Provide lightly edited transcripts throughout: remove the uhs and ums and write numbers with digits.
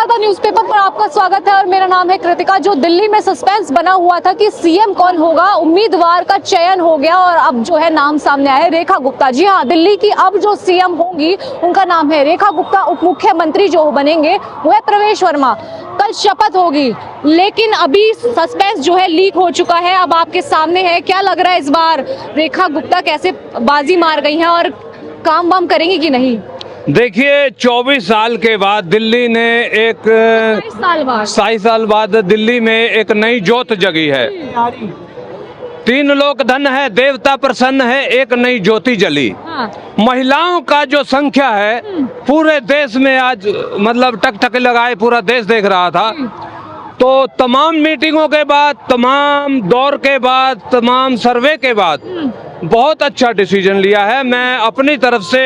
वार्ता न्यूज़पेपर पर आपका स्वागत है और मेरा नाम है कृतिका। जो दिल्ली में सस्पेंस बना हुआ था कि सीएम कौन होगा, उम्मीदवार का चयन हो गया और अब जो है नाम सामने आया है रेखा गुप्ता। जी हाँ, दिल्ली की अब जो सीएम होंगी उनका नाम है रेखा गुप्ता। उप मुख्यमंत्री जो बनेंगे वो है प्रवेश वर्मा। कल शपथ होगी, लेकिन अभी सस्पेंस जो है लीक हो चुका है। अब आपके सामने है, क्या लग रहा है इस बार रेखा गुप्ता कैसे बाजी मार गई हैं और काम वाम करेंगी कि नहीं? देखिए, 24 साल के बाद दिल्ली ने एक 27 साल बाद दिल्ली में एक नई जोत जगी है। 3 लोक धन है, देवता प्रसन्न है, एक नई ज्योति जली। महिलाओं का जो संख्या है पूरे देश में आज मतलब टकटक लगाए पूरा देश देख रहा था। तो तमाम मीटिंगों के बाद, तमाम दौर के बाद, तमाम सर्वे के बाद बहुत अच्छा डिसीजन लिया है। मैं अपनी तरफ से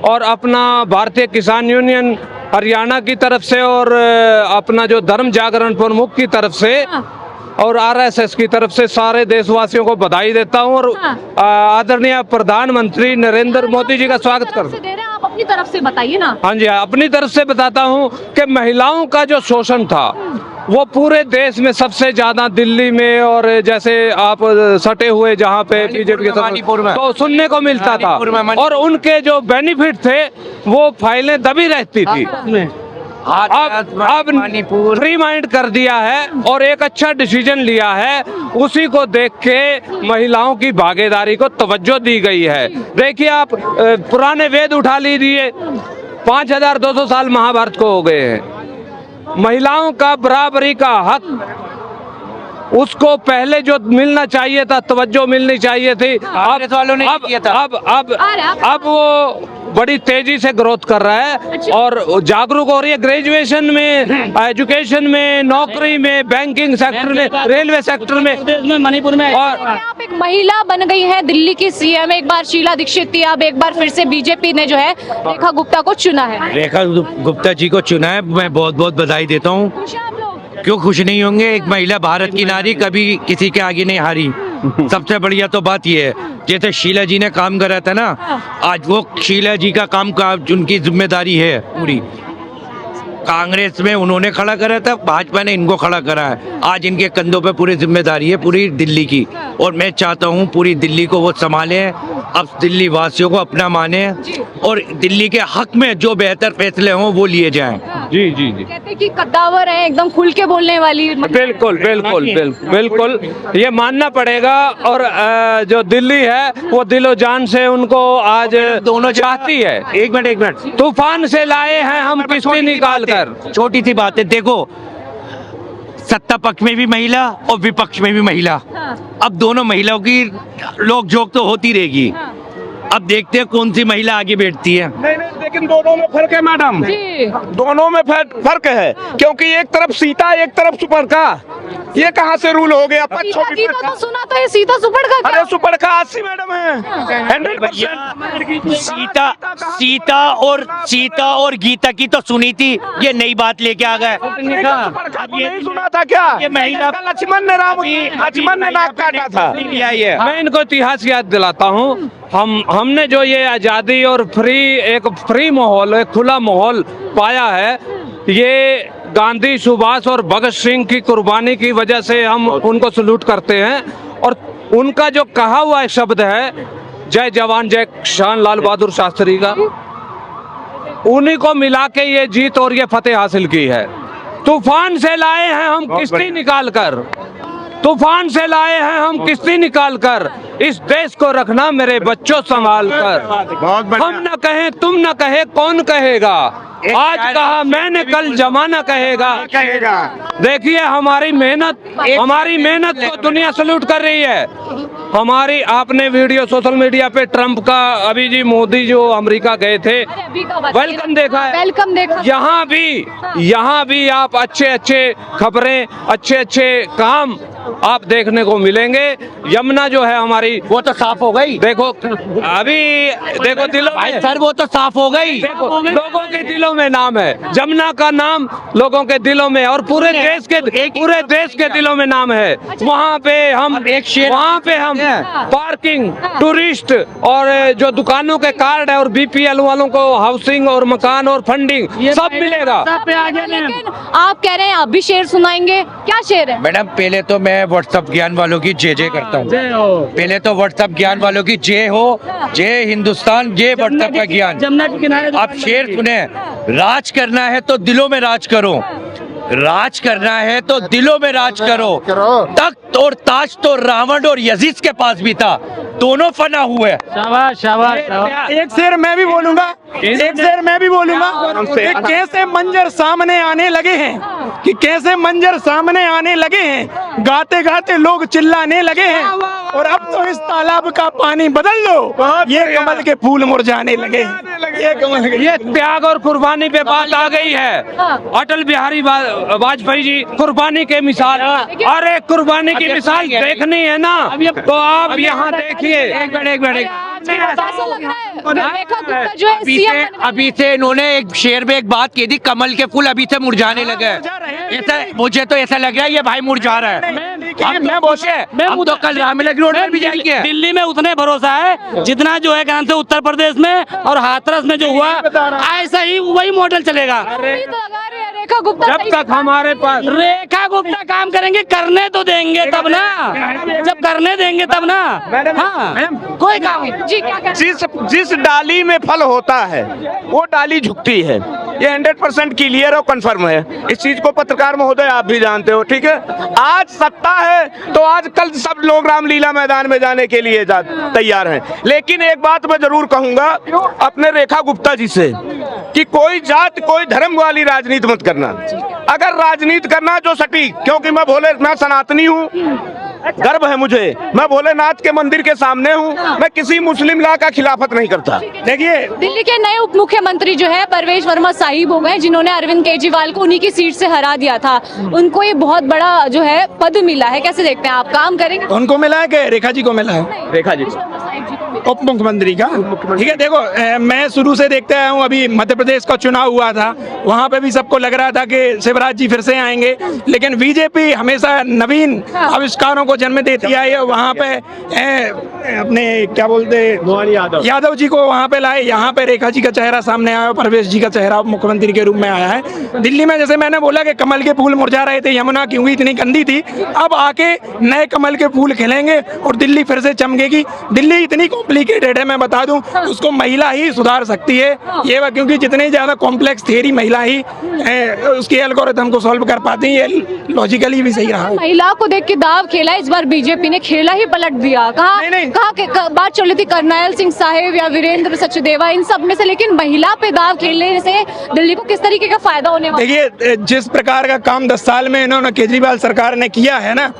और अपना भारतीय किसान यूनियन हरियाणा की तरफ से और अपना जो धर्म जागरण प्रमुख की तरफ से और आरएसएस की तरफ से सारे देशवासियों को बधाई देता हूं और आदरणीय प्रधानमंत्री नरेंद्र मोदी जी का स्वागत करता हूं। आप अपनी तरफ से बताइए ना। हाँ जी, अपनी तरफ से बताता हूं कि महिलाओं का जो शोषण था वो पूरे देश में सबसे ज्यादा दिल्ली में और जैसे आप सटे हुए जहाँ पे बीजेपी के तो सुनने को मिलता था और उनके जो बेनिफिट थे वो फाइलें दबी रहती थी। अब फ्री माइंड कर दिया है और एक अच्छा डिसीजन लिया है। उसी को देख के महिलाओं की भागीदारी को तवज्जो दी गई है। देखिए, आप पुराने वेद उठा लीजिए, 5200 साल महाभारत को हो गए हैं। महिलाओं का बराबरी का हक उसको पहले जो मिलना चाहिए था, तवज्जो मिलनी चाहिए थी। अब वो बड़ी तेजी से ग्रोथ कर रहा है और जागरूक हो रही है। ग्रेजुएशन में, एजुकेशन में, नौकरी में, बैंकिंग सेक्टर में, रेलवे सेक्टर में, मणिपुर में। और आप एक महिला बन गई हैं दिल्ली की सीएम। एक बार शीला दीक्षित थी, अब एक बार फिर से बीजेपी ने जो है रेखा गुप्ता को चुना है। रेखा गुप्ता जी को चुना है, मैं बहुत बहुत बधाई देता हूँ। क्यों खुश नहीं होंगे? एक महिला भारत की नारी कभी किसी के आगे नहीं हारी। सबसे बढ़िया तो बात यह है, जैसे शीला जी ने काम करा था ना, आज वो शीला जी का काम का उनकी जिम्मेदारी है पूरी। कांग्रेस में उन्होंने खड़ा करा था, भाजपा ने इनको खड़ा करा है। आज इनके कंधों पे पूरी जिम्मेदारी है पूरी दिल्ली की और मैं चाहता हूँ पूरी दिल्ली को वो संभाले, अब दिल्ली वासियों को अपना माने और दिल्ली के हक में जो बेहतर फैसले हों वो लिए जाएं। जी जी जी, कहते हैं कि कद्दावर है, एकदम खुल के बोलने वाली। बिल्कुल बिल्कुल बिल्कुल ये मानना पड़ेगा। और जो दिल्ली है वो दिलो जान से उनको आज दोनों चाहती है। एक मिनट, तूफान से लाए हैं हम किश्ती निकाल कर। छोटी सी बात है, देखो सत्ता पक्ष में भी महिला और विपक्ष में भी महिला। अब दोनों महिलाओं की लोक जोक तो होती रहेगी। अब देखते हैं कौन सी महिला आगे बैठती है। नहीं, लेकिन दोनों में फर्क है मैडम, दोनों में फर्क है क्योंकि एक तरफ सीता एक तरफ सुपर्णखा। ये कहाँ से रूल हो गया? तो सुना तो ये सीता सुपर्णखा। अरे सुपर्णखा 80 मैडम है, 100%। सीता और गीता की तो सुनी थी, ये नई बात लेके आ गए। नहीं सुना था क्या? ये महिला लक्ष्मण ने नाक काटा था। मैं इनको इतिहास याद दिलाता हूँ। हमने जो ये आजादी और फ्री माहौल, एक खुला माहौल पाया है, ये गांधी, सुभाष और भगत सिंह की कुर्बानी की वजह से हम उनको सलूट करते हैं। और उनका जो कहा हुआ एक शब्द है, जय जवान जय किसान, लाल बहादुर शास्त्री का, उन्हीं को मिला के ये जीत और ये फतेह हासिल की है। तूफान से लाए हैं हम किश्ती निकाल कर, तूफान से लाए हैं हम किश्ती निकाल कर, इस देश को रखना मेरे बच्चों संभाल कर। हम न कहें तुम न कहे कौन कहेगा, आज कहा मैंने कल जमाना कहेगा। देखिए, हमारी मेहनत को दुनिया सलूट कर रही है। हमारी आपने वीडियो सोशल मीडिया पे ट्रम्प का, अभी जी मोदी जो अमेरिका गए थे, वेलकम देखा है। वेलकम देखा। यहाँ भी आप अच्छे खबरें, अच्छे काम आप देखने को मिलेंगे। यमुना जो है हमारी, वो तो साफ हो गई। देखो अभी देखो दिलों में, सर वो तो साफ हो गई। देखो लोगों के दिलों में नाम है, जमुना का नाम लोगों के दिलों में, और पूरे देश के दिलों में नाम है। वहाँ पे हम पार्किंग, टूरिस्ट और जो दुकानों के कार्ड है और बीपीएल वालों को हाउसिंग और मकान और फंडिंग सब मिलेगा। लेकिन आप कह रहे हैं आप भी शेर सुनाएंगे, क्या शेर है? मैडम पहले तो मैं व्हाट्सएप ज्ञान वालों की जय करता हूँ। पहले तो व्हाट्सएप ज्ञान वालों की जय हो, जय हिंदुस्तान, जय व्हाट्सएप का ज्ञान। जमुना के किनारे आप शेर सुने, राज करना है तो दिलों में राज करो, राज करना है तो दिलों में राज करो। तख्त और ताज तो रावण और यजीद के पास भी था, दोनों फना हुए। शाबाश शाबाश शाबाश। एक शेर मैं भी बोलूंगा, एक शेर मैं भी बोलूंगा कि कैसे मंजर सामने आने लगे हैं, कि कैसे मंजर सामने आने लगे हैं, गाते गाते लोग चिल्लाने लगे हैं, और अब तो इस तालाब का पानी बदल लो, ये कमल के फूल मुरझाने लगे हैं। ये कमल के, ये त्याग और कुर्बानी पे बात आ गई है। अटल बिहारी वाजपेयी जी कुर्बानी के मिसाल, अरे कुर्बानी की मिसाल देखनी है ना तो आप यहाँ देखिए। एक मिनट ऐसा लग रहा है रेखा गुप्ता जो है सीएम अभी से इन्होंने एक शेर में एक बात की थी, कमल के फूल अभी से मुरझाने लगे। ऐसा मुझे तो ऐसा लग रहा है ये भाई मुरझा रहा है। हम तो कल रामलग रोड में भी जाएंगे। दिल्ली में उतने भरोसा है जितना जो है क्या नाम से उत्तर प्रदेश में और हाथरस में जो हुआ, ऐसा ही वही मॉडल चलेगा। रेखा गुप्ता जब तक हमारे पास रेखा गुप्ता काम करेंगे, करने तो देंगे तब ना, जब करने देंगे तब ना। हाँ कोई काम जी क्या कह रहे हैं? जिस डाली में फल होता है वो डाली झुकती है, ये 100% क्लियर और कंफर्म है। इस चीज को पत्रकार महोदय आप भी जानते हो, ठीक है। आज सत्ता है तो आज कल सब लोग रामलीला मैदान में जाने के लिए तैयार हैं, लेकिन एक बात मैं जरूर कहूंगा अपने रेखा गुप्ता जी से कि कोई जात कोई धर्म वाली राजनीति मत करना। अगर राजनीति करना जो सटीक, क्योंकि मैं सनातनी हूँ, गर्व है मुझे, मैं भोलेनाथ के मंदिर के सामने हूँ, मैं किसी मुस्लिम ला का खिलाफत नहीं करता। देखिए दिल्ली के नए उप मुख्यमंत्री जो है परवेश वर्मा साहिब हो गए, जिन्होंने अरविंद केजरीवाल को उन्हीं की सीट से हरा दिया था। उनको ये बहुत बड़ा जो है पद मिला है, कैसे देखते हैं आप? काम करेंगे? उनको मिला है कि रेखा जी को मिला है? रेखा जी उप मुख्यमंत्री का, ठीक है। देखो मैं शुरू से देखते आया हूँ, अभी मध्य प्रदेश का चुनाव हुआ था, वहाँ पे भी सबको लग रहा था कि शिवराज जी फिर से आएंगे, लेकिन बीजेपी हमेशा नवीन आविष्कारों को जन्म देती आई है। वहाँ पे अपने क्या बोलते यादव जी को वहाँ पे लाए, यहाँ पे रेखा जी का चेहरा सामने आया, परवेश जी का चेहरा उप मुख्यमंत्री के रूप में आया है। दिल्ली में जैसे मैंने बोला कि कमल के फूल मुरझा रहे थे, यमुना क्योंकि इतनी गंदी थी, अब आके नए कमल के फूल खिलेंगे और दिल्ली फिर से चमकेगी। दिल्ली इतनी कॉम्प्लिकेटेड है, मैं बता दूं, उसको महिला ही सुधार सकती है ये, क्योंकि जितनी ज्यादा कॉम्प्लेक्स थियरी महिला ही उसके एल्गोरिथम को सॉल्व कर पाती है। ये लॉजिकली भी सही रहा। महिला को देख के दाव खेला, इस बार बीजेपी ने खेला ही पलट दिया। कहाँ बात चल रही थी करनैल सिंह साहिब या वीरेंद्र सचदेवा, इन सब में से, लेकिन महिला पे दाव खेलने से दिल्ली को किस तरीके का फायदा होने वाला? देखिए जिस प्रकार का काम 10 साल में इन्होंने केजरीवाल सरकार ने किया है ना,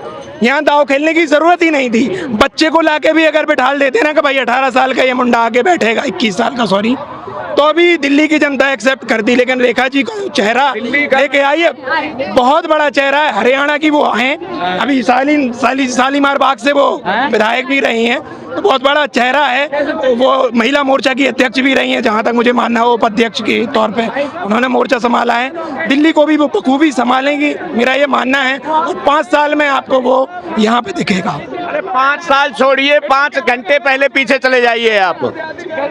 यहाँ दाव खेलने की जरूरत ही नहीं थी। बच्चे को लाके भी अगर बिठा देते ना कि भाई 18 साल का ये मुंडा आके बैठेगा, 21 साल का सॉरी, तो अभी दिल्ली की जनता एक्सेप्ट करती। लेकिन रेखा जी को चेहरा लेके आई है, बहुत बड़ा चेहरा है। हरियाणा की वो हैं, अभी शालीमार बाग से वो विधायक भी रही हैं, तो बहुत बड़ा चेहरा है। वो महिला मोर्चा की अध्यक्ष भी रही हैं, जहाँ तक मुझे मानना है, उपाध्यक्ष के तौर पे उन्होंने मोर्चा संभाला है। दिल्ली को भी वो बखूबी संभालेंगी, मेरा ये मानना है, और 5 साल में आपको वो यहाँ पे दिखेगा। अरे 5 साल छोड़िए, 5 घंटे पहले पीछे चले जाइए आप,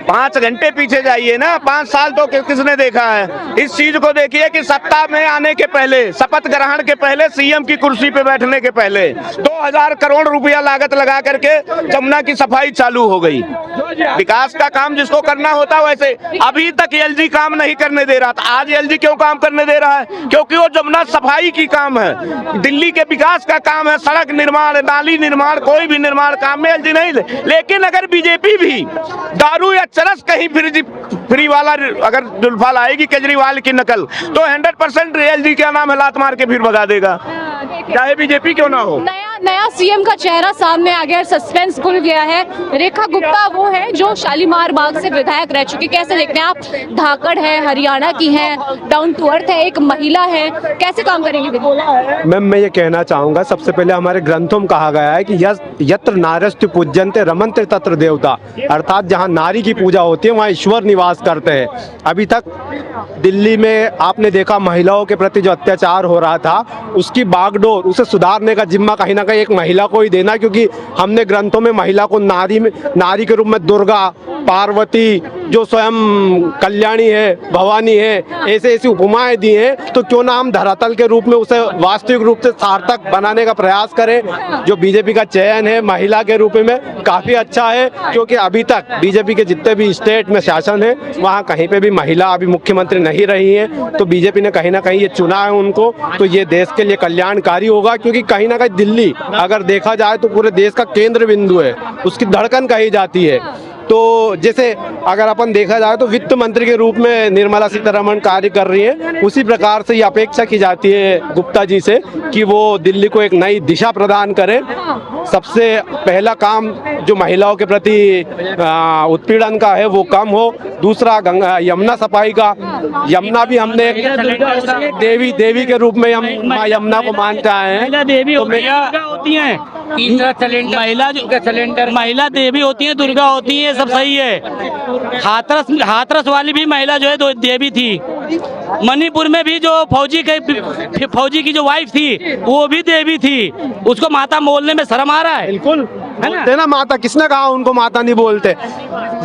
5 घंटे पीछे जाइए ना। 5 साल तो किसने देखा है? इस चीज को देखिए कि सत्ता में आने के पहले, शपथ ग्रहण के पहले, सीएम की कुर्सी पे बैठने के पहले 2000 करोड़ रुपया लागत लगा करके जमुना की सफाई चालू हो गई। विकास का काम जिसको करना होता वैसे अभी तक एलजी काम नहीं करने दे रहा था, आज एलजी क्यों काम करने दे रहा है? क्योंकि वो जमुना सफाई की काम है, दिल्ली के विकास का काम है, सड़क निर्माण, नाली निर्माण, कोई भी निर्माण काम में एलजी नहीं। लेकिन अगर बीजेपी भी दारू या चरस कहीं फ्री वाला अगर जुल्फा लाएगी केजरीवाल की नकल, तो 100% एलजी क्या नाम है लात मार के फिर भगा देगा, चाहे बीजेपी क्यों ना हो। नया सीएम का चेहरा सामने आ गया, सस्पेंस खुल गया है। रेखा गुप्ता वो है जो शालीमार बाग से विधायक रह चुकी, कैसे देखते हैं आप? धाकड़ है, हरियाणा की है, डाउन टू अर्थ है, एक महिला है, कैसे काम करेंगे? मैम मैं ये कहना चाहूँगा, सबसे पहले हमारे ग्रंथों में कहा गया है कि यत्र नार्यस्तु पूज्यन्ते रमन्ते तत्र देवता, अर्थात जहाँ नारी की पूजा होती है वहाँ ईश्वर निवास करते हैं। अभी तक दिल्ली में आपने देखा महिलाओं के प्रति जो अत्याचार हो रहा था, उसकी बागडोर, उसे सुधारने का जिम्मा कहीं ना कहीं एक महिला को ही देना, क्योंकि हमने ग्रंथों में महिला को नारी के रूप में दुर्गा, पार्वती, जो स्वयं कल्याणी है, भवानी है, ऐसे ऐसी उपमाएं दी हैं। तो क्यों ना हम धरातल के रूप में उसे वास्तविक रूप से सार्थक बनाने का प्रयास करें। जो बीजेपी का चयन है महिला के रूप में काफ़ी अच्छा है, क्योंकि अभी तक बीजेपी के जितने भी स्टेट में शासन है वहाँ कहीं पे भी महिला अभी मुख्यमंत्री नहीं रही है। तो बीजेपी ने कहीं ना कहीं ये चुना है उनको, तो ये देश के लिए कल्याणकारी होगा, क्योंकि कहीं ना कहीं दिल्ली अगर देखा जाए तो पूरे देश का केंद्र बिंदु है, उसकी धड़कन कही जाती है। तो जैसे अगर अपन देखा जाए तो वित्त मंत्री के रूप में निर्मला सीतारमण कार्य कर रही है, उसी प्रकार से ये अपेक्षा की जाती है गुप्ता जी से कि वो दिल्ली को एक नई दिशा प्रदान करें। सबसे पहला काम जो महिलाओं के प्रति उत्पीड़न का है वो कम हो। दूसरा यमुना सफाई का, यमुना भी हमने देवी के रूप में हम माँ यमुना को मानते आए हैं। देवी तो होती है, महिला देवी होती है, दुर्गा होती है, सब सही है। हाथरस वाली भी महिला जो है तो देवी थी। मणिपुर में भी जो फौजी की जो वाइफ थी वो भी देवी थी, उसको माता बोलने में शर्म आ रहा है। बिल्कुल बोलते ना माता, किसने कहा उनको माता नहीं बोलते?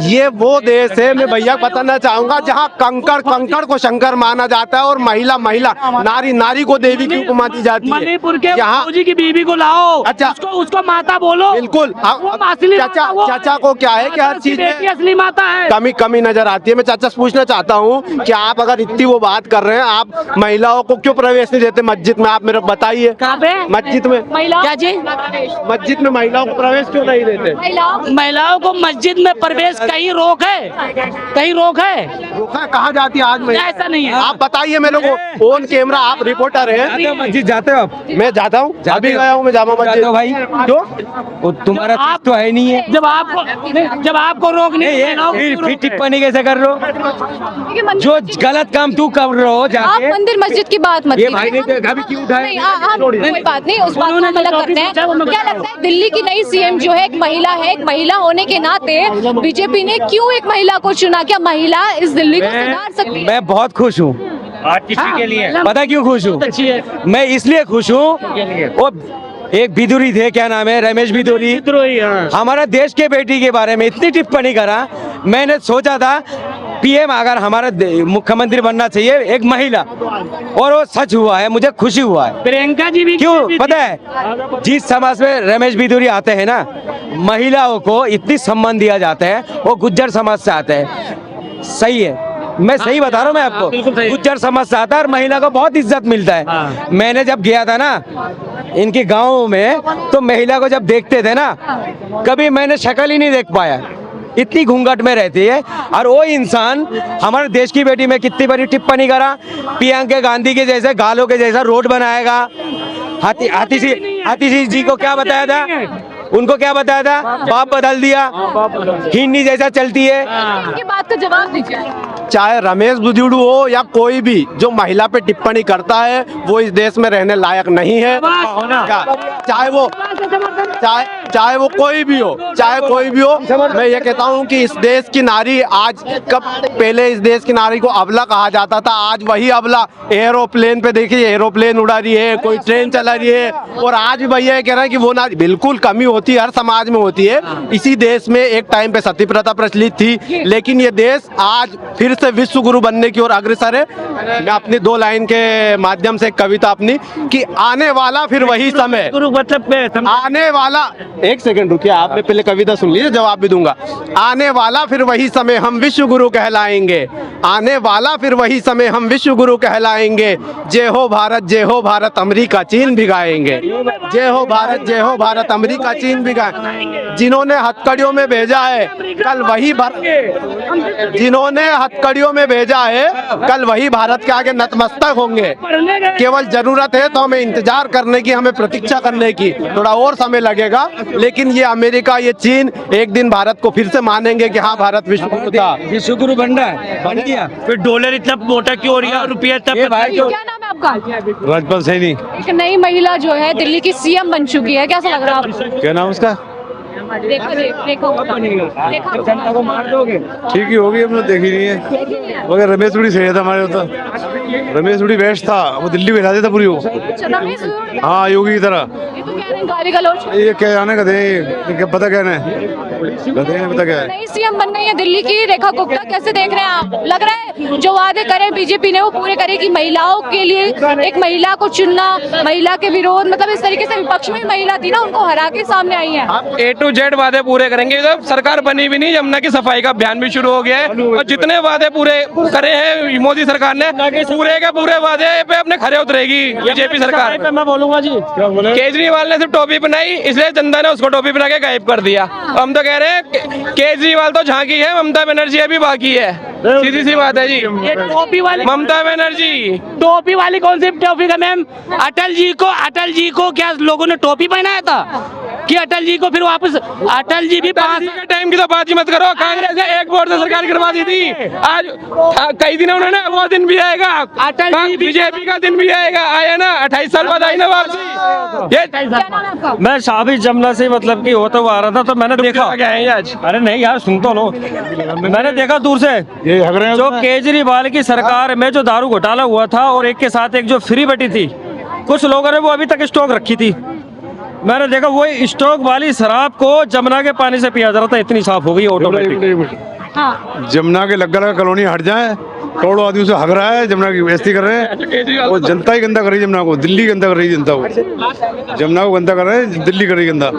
ये वो देश है, मैं भैया बताना चाहूंगा, जहाँ कंकड़ को शंकर माना जाता है और महिला नारी को देवी की उपमा दी जाती है। मणिपुर के यहाँ फौजी की बीवी को लाओ, अच्छा उसको माता बोलो। बिल्कुल। चाचा को क्या है कि हर चीज में असली माता है, कमी नजर आती है। मैं चाचा से पूछना चाहता हूँ कि आप अगर इतनी वो बात कर रहे हैं, आप महिलाओं को क्यों प्रवेश नहीं देते मस्जिद में? आप मेरे को बताइए। मस्जिद में क्या जी? मस्जिद में महिलाओं को प्रवेश क्यों नहीं देते? महिलाओं को मस्जिद में प्रवेश कहीं रोक है? रोका कहाँ जाती है आज? ऐसा नहीं है। आप बताइए मेरे को ऑन कैमरा, आप रिपोर्टर हैं। मस्जिद जाते हो आप? मैं जाता हूँ, अभी गया हूँ मैं जामा मस्जिद। भाई क्यों? तुम्हारा आप तो है नहीं है। जब आपको रोकने फिर टिप्पणी कैसे कर रहे हो? जो गलत काम तू कर रहे हो आप जाके। मंदिर मस्जिद की बात मत ये कीजिए। भाई ने देखा भी क्यों उठाया? कोई बात नहीं, उस बात को हम अलग करते हैं। क्या लगता है दिल्ली की नई सीएम जो है एक महिला है, एक महिला होने के नाते बीजेपी ने क्यों एक महिला को चुना? क्या महिला इस दिल्ली को सुधार सकती है? मैं बहुत खुश हूँ। किसी के लिए पता क्यों खुश हूँ? मैं इसलिए खुश हूँ, वो एक बिदुरी थे, क्या नाम है, रमेश बिदुरी, हमारा देश के बेटी के बारे में इतनी टिप्पणी करा। मैंने सोचा था पीएम अगर हमारा मुख्यमंत्री बनना चाहिए एक महिला, और वो सच हुआ है, मुझे खुशी हुआ है। प्रियंका जी भी क्यों पता है? जिस समाज में रमेश बिदुरी आते हैं ना, महिलाओं को इतनी सम्मान दिया जाता है, वो गुज्जर समाज से आते हैं। सही है, मैं सही बता रहा हूँ मैं आपको, गुज्जर समाज से आता है और महिला को बहुत इज्जत मिलता है। मैंने जब गया था ना इनके गाँव में, तो महिला को जब देखते थे ना, कभी मैंने शक्ल ही नहीं देख पाया, इतनी घूंघट में रहती है। और वो इंसान हमारे देश की बेटी में कितनी बड़ी टिप्पणी करा, प्रियंका गांधी के जैसे गालों के जैसा रोड बनाएगा। हाथी जी को क्या बताया था? उनको क्या बताया था? बाप बदल दिया, हिंदी जैसा चलती है। इनकी बात का जवाब दीजिए। चाहे रमेश बुजुर्ग हो या कोई भी जो महिला पे टिप्पणी करता है, वो इस देश में रहने लायक नहीं है। चाहे वो कोई भी हो, मैं ये कहता हूँ कि इस देश की नारी आज, कब पहले इस देश की नारी को अबला कहा जाता था, आज वही अबला एरोप्लेन पे देखिए, एरोप्लेन उड़ा रही है, कोई ट्रेन चला रही है। और आज भी भैया कह रहे हैं कि वो नारी, बिल्कुल कमी होती है, हर समाज में होती है। इसी देश में एक टाइम पे सती प्रथा प्रचलित थी, लेकिन ये देश आज फिर से विश्व गुरु बनने की ओर अग्रसर है। मैं अपनी 2 लाइन के माध्यम से एक कविता अपनी, कि आने वाला फिर वही समय, आने वाला एक सेकंड रुकिए, आपने पहले कविता सुन लीजिए, जवाब भी दूंगा। आने वाला फिर वही समय हम विश्व गुरु कहलाएंगे, आने वाला फिर वही समय हम विश्व गुरु कहलाएंगे। जय हो भारत अमेरिका चीन भी गाएंगे। जय हो भारत अमेरिका चीन भी गाएंगे। जिन्होंने हथकड़ियों में भेजा है कल वही जिन्होंने हथकड़ियों में भेजा है कल वही भारत के आगे नतमस्तक होंगे। केवल जरूरत है तो हमें इंतजार करने की, हमें प्रतीक्षा करने की। थोड़ा और समय लगेगा, लेकिन ये अमेरिका, ये चीन एक दिन भारत को फिर से मानेंगे कि हाँ भारत विश्व गुरु था। विश्व गुरु बन रहा है, बन गया। फिर डॉलर इतना मोटा क्यों हो रहा, रुपया इतना? क्या नाम है आपका? राजपाल सैनी। एक नई महिला जो है दिल्ली की सीएम बन चुकी है, कैसा लग रहा है आपको? क्या नाम उसका? जनता को मार दोगे? ठीक ही होगी, हमने देखी नहीं है। मगर रमेश उड़ी सही था हमारे, तो रमेश उड़ी बेस्ट था, वो दिल्ली में था पूरी वो। हाँ, योगी की तरह। गाली गलौज ये क्या जाने का क्या पता, क्या पता क्या है। नई सीएम बन गई है दिल्ली की रेखा गुप्ता, कैसे देख रहे हैं आप? लग रहा है जो वादे करे बीजेपी ने वो पूरे करेगी। महिलाओं के लिए एक महिला को चुनना, महिला के विरोध, मतलब इस तरीके से विपक्ष में महिला थी ना, उनको हरा के सामने आई है। A to Z वादे पूरे करेंगे। तो सरकार बनी भी नहीं, यमुना की सफाई का अभियान भी शुरू हो गया है और जितने वादे पूरे करे हैं मोदी सरकार ने, पूरे के पूरे वादे पे अपने खरे उतरेगी बीजेपी सरकार। मैं बोलूंगा जी, केजरीवाल ने सिर्फ टोपी बनाई, इसलिए जनता ने उसको टोपी बना के गायब कर दिया। हम तो कह रहे हैं केजरीवाल तो झांकी है, ममता बनर्जी अभी बाकी है। सीधी सी बात है जी। टोपी वाली ममता बनर्जी, टोपी वाली कौन सी टोपी का मैम? अटल जी को क्या लोगों ने टोपी पहनाया था कि अटल जी को फिर वापस? अटल जी भी 5 के टाइम की तो बात ही मत करो। कांग्रेस ने एक वोट से सरकार करवा दी थी। आज कई दिन उन्होंने, वो दिन भी आएगा, अटल जी बीजेपी का दिन भी आएगा। आया ना, 28 साल बाद आई ना वापसी। ये मैं शाबी जमुना से मतलब कि होता हुआ आ रहा था, तो मैंने देखा। क्या है आज? अरे नहीं यार, सुन तो लो। मैंने देखा दूर से जो केजरीवाल की सरकार में जो दारू घोटाला हुआ था और एक के साथ एक जो फ्री बटी थी, कुछ लोगों ने वो अभी तक स्टॉक रखी थी। मैंने देखा वही स्टॉक वाली शराब को जमुना के पानी से पिया जा रहा था, इतनी साफ हो गई ऑटोमेटिक। हाँ। जमुना के लगा कॉलोनी हट जाए, करोड़ों आदमी से हग रहा है, जमुना की बेइज्जती कर रहे हैं। वो जनता ही गंदा कर रही है जमुना को, दिल्ली गंदा कर रही है जनता को। जमुना को गंदा कर रहे हैं, दिल्ली कर रही है गंदा।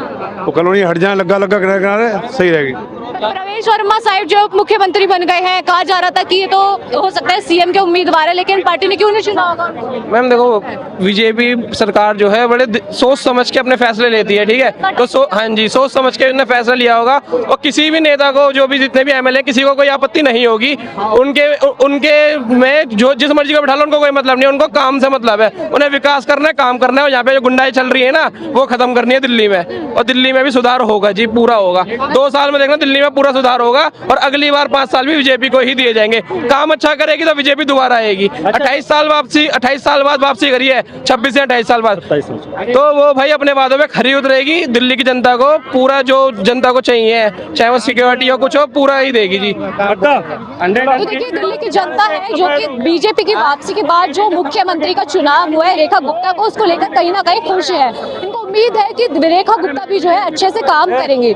वो कॉलोनी हट जाए, लगा किनारे सही रहेगी। प्रवेश वर्मा साहब जो उप मुख्यमंत्री बन गए हैं, कहा जा रहा था कि ये तो हो सकता है सीएम के उम्मीदवार है, लेकिन पार्टी ने क्यों नहीं चुना होगा? मैम देखो, बीजेपी सरकार जो है बड़े सोच समझ के अपने फैसले लेती है, ठीक है? तो हाँ जी, सोच समझ के उन्होंने फैसला लिया होगा और किसी भी नेता को, जो भी जितने भी एमएलए, किसी को कोई आपत्ति नहीं होगी। उनके में जो जिस मर्जी को बिठा लो, उनको कोई मतलब नहीं है, उनको काम से मतलब है। उन्हें विकास करना है, काम करना है। और यहाँ पे जो गुंडाई चल रही है ना, वो खत्म करनी है दिल्ली में, और दिल्ली में भी सुधार होगा जी, पूरा होगा। 2 साल में देखना दिल्ली में पूरा सुधार होगा और अगली बार 5 साल भी बीजेपी को ही दिए जाएंगे। काम अच्छा करेगी तो बीजेपी दोबारा आएगी। 28 साल बाद वापसी करी है, 26 से 28 साल बाद, तो वो भाई अपने वादों में खरी उतरेगी। दिल्ली की जनता को पूरा जो जनता को चाहिए, चाहे वो सिक्योरिटी हो कुछ हो, पूरा ही देगी जी। तो देखिए, दिल्ली की जनता है जो कि बीजेपी की वापसी के बाद जो मुख्यमंत्री का चुनाव हुआ है रेखा गुप्ता को, उसको लेकर कहीं ना कहीं खुश है। इनको उम्मीद है कि रेखा गुप्ता भी जो है अच्छे से काम करेंगे।